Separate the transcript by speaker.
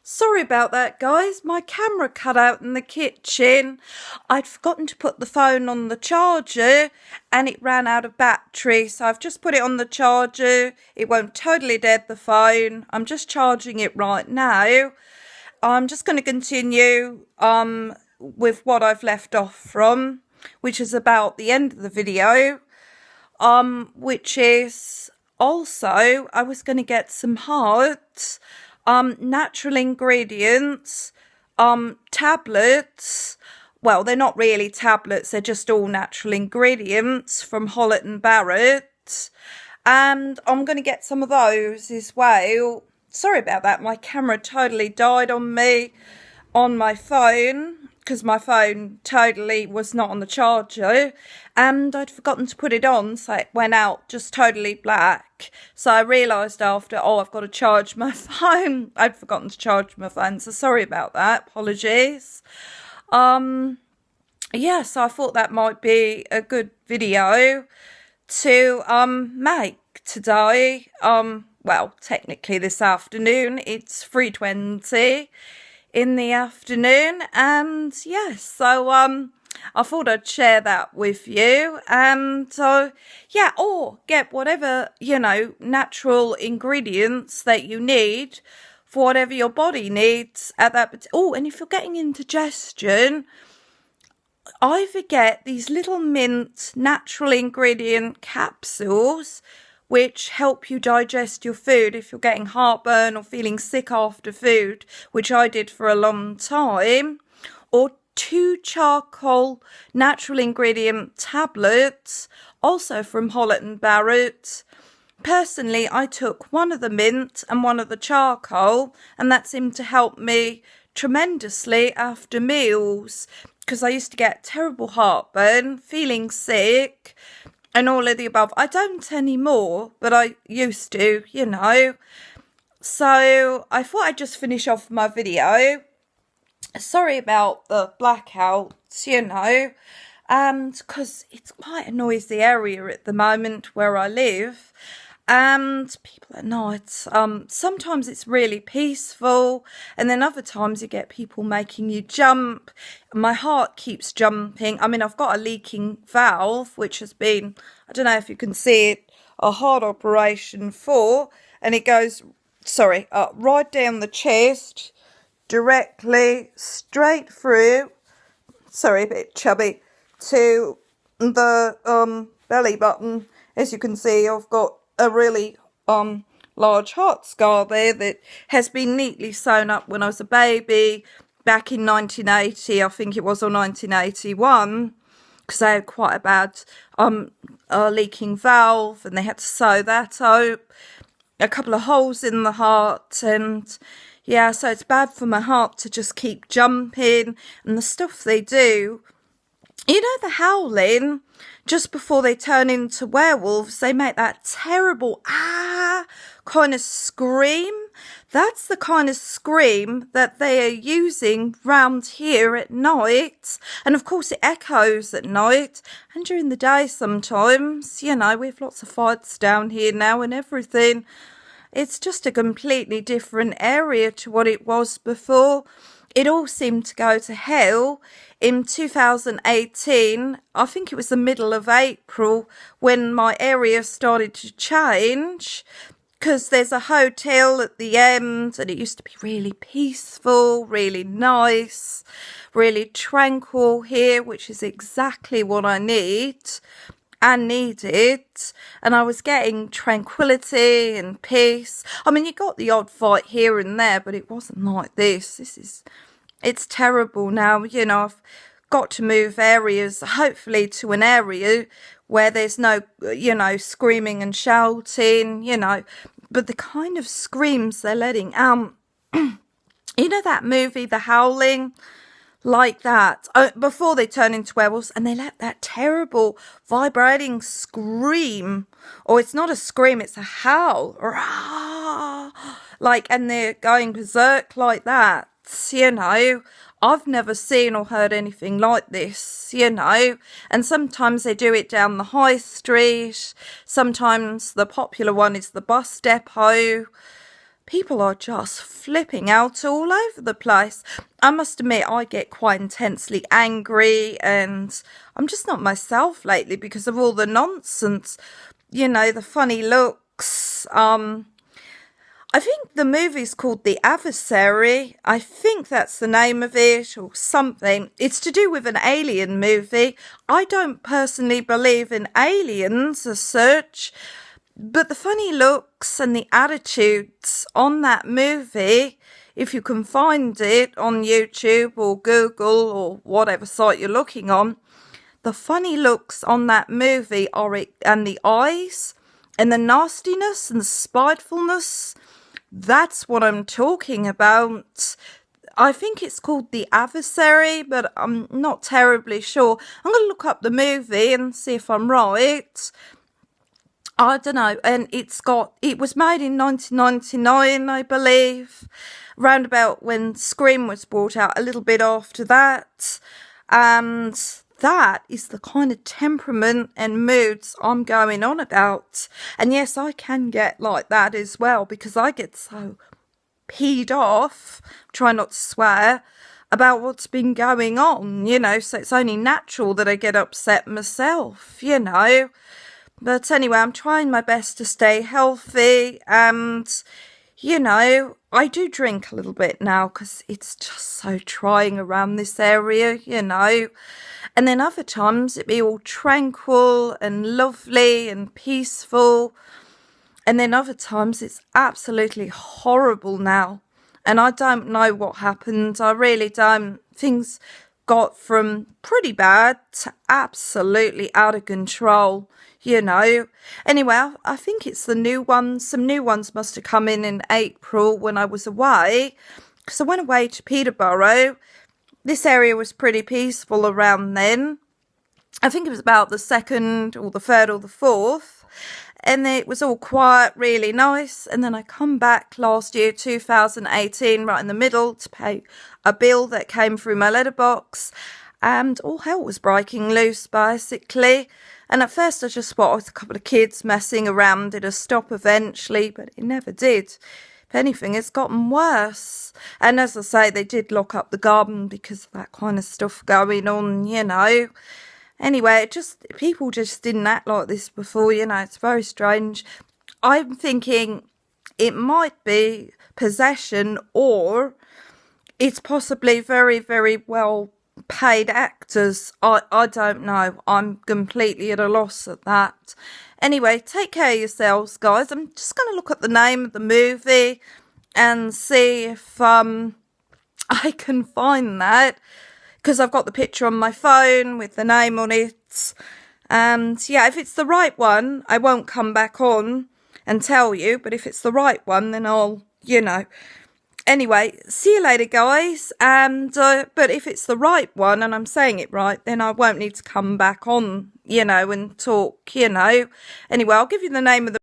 Speaker 1: Sorry about that, guys. My camera cut out in the kitchen. I'd forgotten to put the phone on the charger and it ran out of battery. So I've just put it on the charger. It won't totally dead the phone. I'm just charging it right now. I'm just going to continue with what I've left off from, which is about the end of the video, which is also I was going to get some hearts, natural ingredients, tablets. Well, they're not really tablets, they're just all natural ingredients from Holland & Barrett. And I'm going to get some of those as well. Sorry about that, my camera totally died on me on my phone because my phone totally was not on the charger and I'd forgotten to put it on, so it went out just totally black. So I realised after, I've got to charge my phone. I'd forgotten to charge my phone, so sorry about that, apologies. Yeah, so I thought that might be a good video to make today. Well, technically this afternoon. It's 3:20 in the afternoon, and yes, so I thought I'd share that with you, and yeah, or get whatever, natural ingredients that you need for whatever your body needs at that. And if you're getting indigestion, either get these little mint natural ingredient capsules which help you digest your food if you're getting heartburn or feeling sick after food, which I did for a long time, or 2 charcoal natural ingredient tablets, also from Holland & Barrett. Personally, I took one of the mint and one of the charcoal, and that seemed to help me tremendously after meals, because I used to get terrible heartburn, feeling sick, and all of the above. I don't anymore, but I used to, So I thought I'd just finish off my video. Sorry about the blackouts, and because it's quite a noisy area at the moment where I live. And people at night, sometimes it's really peaceful, and then other times you get people making you jump. My heart keeps jumping. I mean, I've got a leaking valve, which has been, I don't know if you can see it, a heart operation for, and it goes, right down the chest, directly straight through, a bit chubby, to the belly button. As you can see, I've got a really large heart scar there that has been neatly sewn up when I was a baby back in 1980, I think it was, or 1981, because I had quite a bad leaking valve and they had to sew that up, a couple of holes in the heart, and yeah, so it's bad for my heart to just keep jumping. And the stuff they do, the howling just before they turn into werewolves, they make that terrible kind of scream. That's the kind of scream that they are using round here at night. And of course it echoes at night and during the day sometimes. We have lots of fights down here now and everything. It's just a completely different area to what it was before. It all seemed to go to hell in 2018. I think it was the middle of April when my area started to change, because there's a hotel at the end and it used to be really peaceful, really nice, really tranquil here, which is exactly what I need and needed, and I was getting tranquility and peace. I mean, you got the odd fight here and there, but it wasn't like this. It's terrible now. I've got to move areas, hopefully to an area where there's no, screaming and shouting, but the kind of screams they're letting out. That movie, The Howling? Like that, before they turn into werewolves, and they let that terrible vibrating scream, or it's not a scream, it's a howl, and they're going berserk like that. I've never seen or heard anything like this, and sometimes they do it down the high street, sometimes the popular one is the bus depot. people are just flipping out all over the place. I must admit, I get quite intensely angry, and I'm just not myself lately because of all the nonsense, the funny looks. I think the movie's called The Adversary. I think that's the name of it or something. It's to do with an alien movie. I don't personally believe in aliens as such, but the funny looks and the attitudes on that movie, if you can find it on YouTube or Google or whatever site you're looking on, the funny looks on that movie and the eyes and the nastiness and the spitefulness, that's what I'm talking about. I think it's called The Adversary, but I'm not terribly sure. I'm going to look up the movie and see if I'm right. I don't know. And it was made in 1999, I believe, round about when Scream was brought out, a little bit after that. And that is the kind of temperament and moods I'm going on about. And yes, I can get like that as well, because I get so peed off, try not to swear, about what's been going on, so it's only natural that I get upset myself, But anyway, I'm trying my best to stay healthy, and I do drink a little bit now because it's just so trying around this area, And then other times it be all tranquil and lovely and peaceful. And then other times it's absolutely horrible now. And I don't know what happened. I really don't. Things got from pretty bad to absolutely out of control, Anyway, I think it's the new ones. Some new ones must have come in April when I was away. Because I went away to Peterborough. This area was pretty peaceful around then. I think it was about the 2nd or the 3rd or the 4th. And it was all quiet, really nice. And then I come back last year, 2018, right in the middle, to pay a bill that came through my letterbox. And all hell was breaking loose, basically. And at first I just spotted a couple of kids messing around. Did a stop eventually, but it never did. If anything, it's gotten worse. And as I say, they did lock up the garden because of that kind of stuff going on, Anyway, people just didn't act like this before, It's very strange. I'm thinking it might be possession, or it's possibly very, very well paid actors. I don't know. I'm completely at a loss at that. Anyway, take care of yourselves, guys. I'm just going to look at the name of the movie and see if I can find that, because I've got the picture on my phone with the name on it. And yeah, if it's the right one, I won't come back on and tell you. But if it's the right one, then I'll, Anyway, see you later, guys. And but if it's the right one and I'm saying it right, then I won't need to come back on, and talk, Anyway, I'll give you the name of the